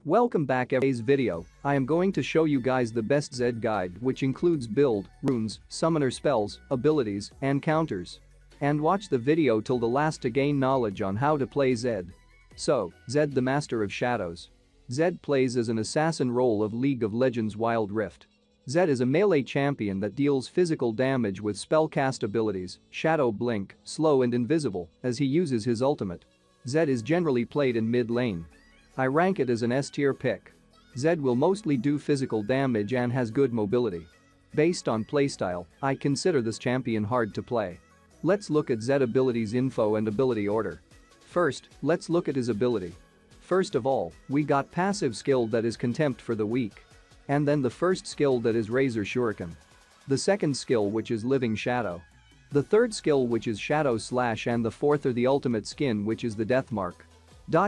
Welcome back. Today's video, I am going to show you guys the best Zed guide, which includes build, runes, summoner spells, abilities, and counters. And watch the video till the last to gain knowledge on how to play Zed. So, Zed the Master of Shadows. Zed plays as an assassin role of League of Legends Wild Rift. Zed is a melee champion that deals physical damage with spellcast abilities, Shadow Blink, Slow and Invisible, as he uses his ultimate. Zed is generally played in mid lane. I rank it as an S-tier pick. Zed will mostly do physical damage and has good mobility. Based on playstyle, I consider this champion hard to play. Let's look at Zed abilities info and ability order. First, let's look at his ability. First of all, we got passive skill that is Contempt for the Weak. And then the first skill that is Razor Shuriken. The second skill which is Living Shadow. The third skill which is Shadow Slash and the fourth are the ultimate skin which is the Death Mark.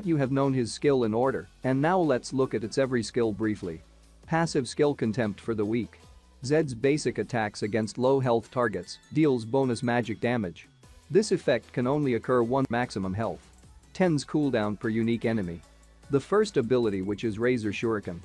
You have known his skill in order, and now let's look at its every skill briefly. Passive skill Contempt for the Weak. Zed's basic attacks against low health targets deals bonus magic damage. This effect can only occur once maximum health. 10's cooldown per unique enemy. The first ability which is Razor Shuriken.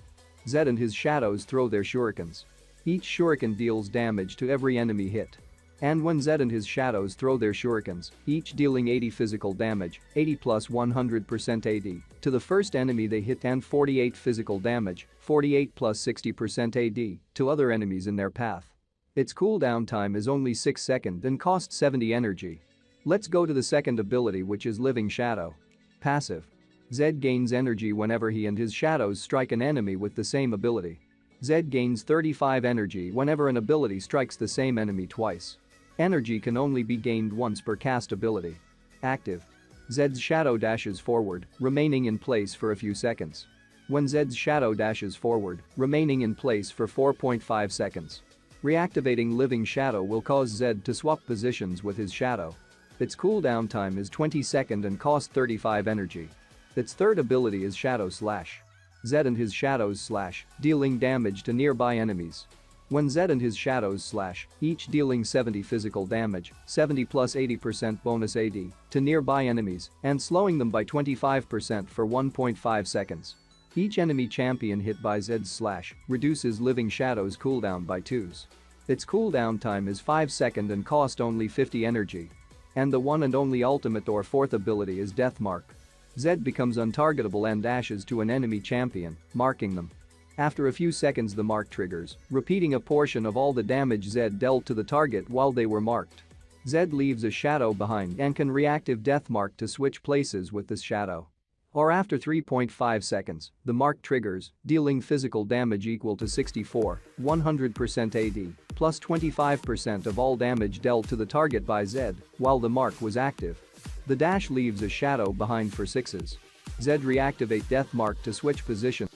Zed and his shadows throw their shurikens. Each shuriken deals damage to every enemy hit. And when Zed and his shadows throw their shurikens, each dealing 80 physical damage, 80 plus 100% AD, to the first enemy they hit and 48 physical damage, 48 plus 60% AD, to other enemies in their path. Its cooldown time is only 6 seconds and costs 70 energy. Let's go to the second ability which is Living Shadow. Passive. Zed gains energy whenever he and his shadows strike an enemy with the same ability. Zed gains 35 energy whenever an ability strikes the same enemy twice. Energy can only be gained once per cast ability. Active. Zed's shadow dashes forward, remaining in place for a few seconds. When Zed's shadow dashes forward, remaining in place for 4.5 seconds. Reactivating Living Shadow will cause Zed to swap positions with his shadow. Its cooldown time is 20 seconds and costs 35 energy. Its third ability is Shadow Slash. Zed and his shadows slash, dealing damage to nearby enemies. When Zed and his shadows slash, each dealing 70 physical damage, 70 plus 80% bonus AD, to nearby enemies, and slowing them by 25% for 1.5 seconds. Each enemy champion hit by Zed's slash reduces Living Shadow's cooldown by 2s. Its cooldown time is 5 seconds and cost only 50 energy. And the one and only ultimate or fourth ability is Death Mark. Zed becomes untargetable and dashes to an enemy champion, marking them. After a few seconds the mark triggers, repeating a portion of all the damage Zed dealt to the target while they were marked. Zed leaves a shadow behind and can reactive Death Mark to switch places with this shadow. Or after 3.5 seconds, the mark triggers, dealing physical damage equal to 64, 100% AD, plus 25% of all damage dealt to the target by Zed while the mark was active. The dash leaves a shadow behind for 6s. Zed reactivate Death Mark to switch position.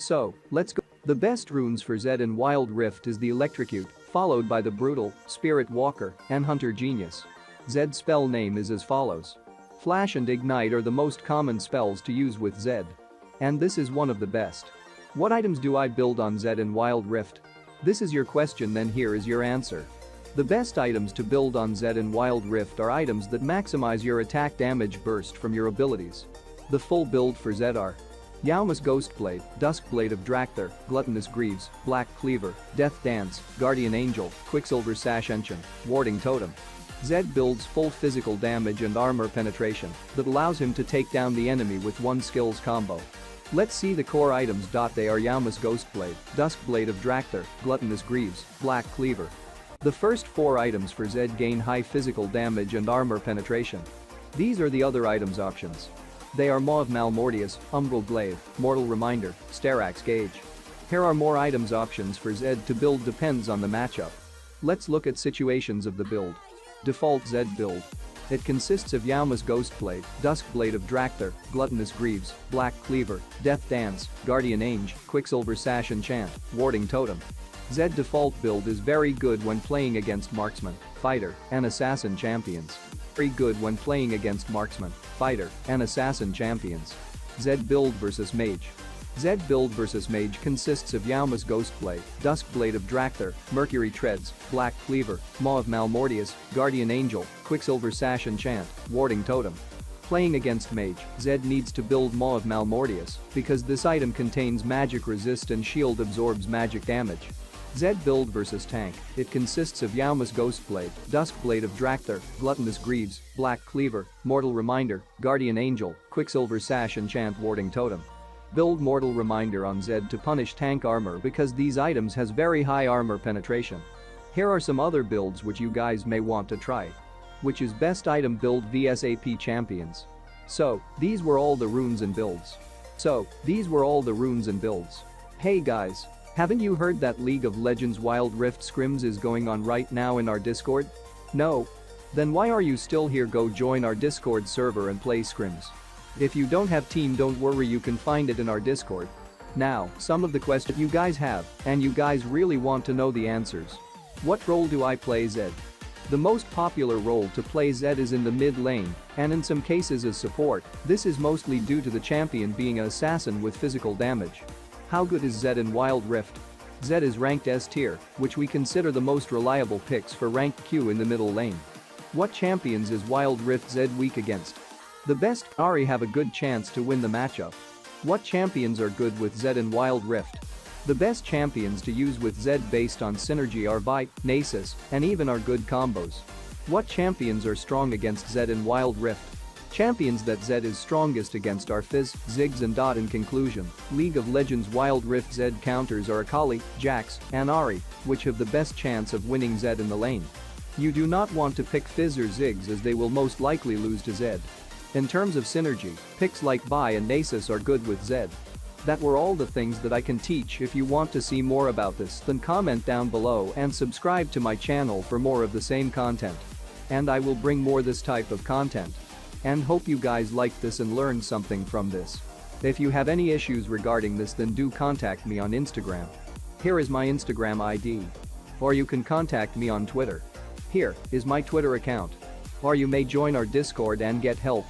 So, let's go. The best runes for Zed in Wild Rift is the Electrocute, followed by the Brutal, Spirit Walker, and Hunter Genius. Zed's spell name is as follows. Flash and Ignite are the most common spells to use with Zed. And this is one of the best. What items do I build on Zed in Wild Rift? This is your question, then here is your answer. The best items to build on Zed in Wild Rift are items that maximize your attack damage burst from your abilities. The full build for Zed are Yauma's Ghostblade, Duskblade of Drakthar, Gluttonous Greaves, Black Cleaver, Death Dance, Guardian Angel, Quicksilver Sash Enchant, Warding Totem. Zed builds full physical damage and armor penetration that allows him to take down the enemy with one skills combo. Let's see the core items. They are Yauma's Ghostblade, Duskblade of Drakthar, Gluttonous Greaves, Black Cleaver. The first 4 items for Zed gain high physical damage and armor penetration. These are the other items options. They are Maw of Malmortius, Umbral Glaive, Mortal Reminder, Starax Gauge. Here are more items options for Zed to build depends on the matchup. Let's look at situations of the build. Default Zed build. It consists of Yauma's Ghostblade, Duskblade of Drakthar, Gluttonous Greaves, Black Cleaver, Death Dance, Guardian Angel, Quicksilver Sash Enchant, Warding Totem. Zed default build is very good when playing against marksman, fighter, and assassin champions. very good when playing against marksman, fighter, and assassin champions. Zed Build vs Mage. Zed Build vs Mage consists of Yauma's Ghostblade, Duskblade of Drakthar, Mercury Treads, Black Cleaver, Maw of Malmortius, Guardian Angel, Quicksilver Sash Enchant, Warding Totem. Playing against Mage, Zed needs to build Maw of Malmortius because this item contains magic resist and shield absorbs magic damage. Zed Build vs Tank. It consists of Yauma's Ghostblade, Duskblade of Drakthar, Gluttonous Greaves, Black Cleaver, Mortal Reminder, Guardian Angel, Quicksilver Sash Enchant Warding Totem. Build Mortal Reminder on Zed to punish tank armor because these items has very high armor penetration. Here are some other builds which you guys may want to try. Which is best item build vs AP champions. So, these were all the runes and builds. Hey guys. Haven't you heard that League of Legends Wild Rift scrims is going on right now in our Discord? No? Then why are you still here? Go join our Discord server and play scrims. If you don't have team, don't worry, you can find it in our Discord. Now, some of the questions you guys have, and you guys really want to know the answers. What role do I play Zed? The most popular role to play Zed is in the mid lane, and in some cases as support. This is mostly due to the champion being an assassin with physical damage. How good is Zed in Wild Rift? Zed is ranked S tier, which we consider the most reliable picks for ranked Q in the middle lane. What champions is Wild Rift Zed weak against? The best Ahri have a good chance to win the matchup. What champions are good with Zed in Wild Rift? The best champions to use with Zed based on synergy are Vi, Nasus, and even are good combos. What champions are strong against Zed in Wild Rift? Champions that Zed is strongest against are Fizz, Ziggs and Dot. In conclusion, League of Legends Wild Rift Zed counters are Akali, Jax, and Ahri, which have the best chance of winning Zed in the lane. You do not want to pick Fizz or Ziggs as they will most likely lose to Zed. In terms of synergy, picks like Vi and Nasus are good with Zed. That were all the things that I can teach. If you want to see more about this, then comment down below and subscribe to my channel for more of the same content. And I will bring more this type of content. And hope you guys liked this and learned something from this. If you have any issues regarding this, then do contact me on Instagram. Here is my Instagram ID. Or you can contact me on Twitter. Here is my Twitter account. Or you may join our Discord and get help.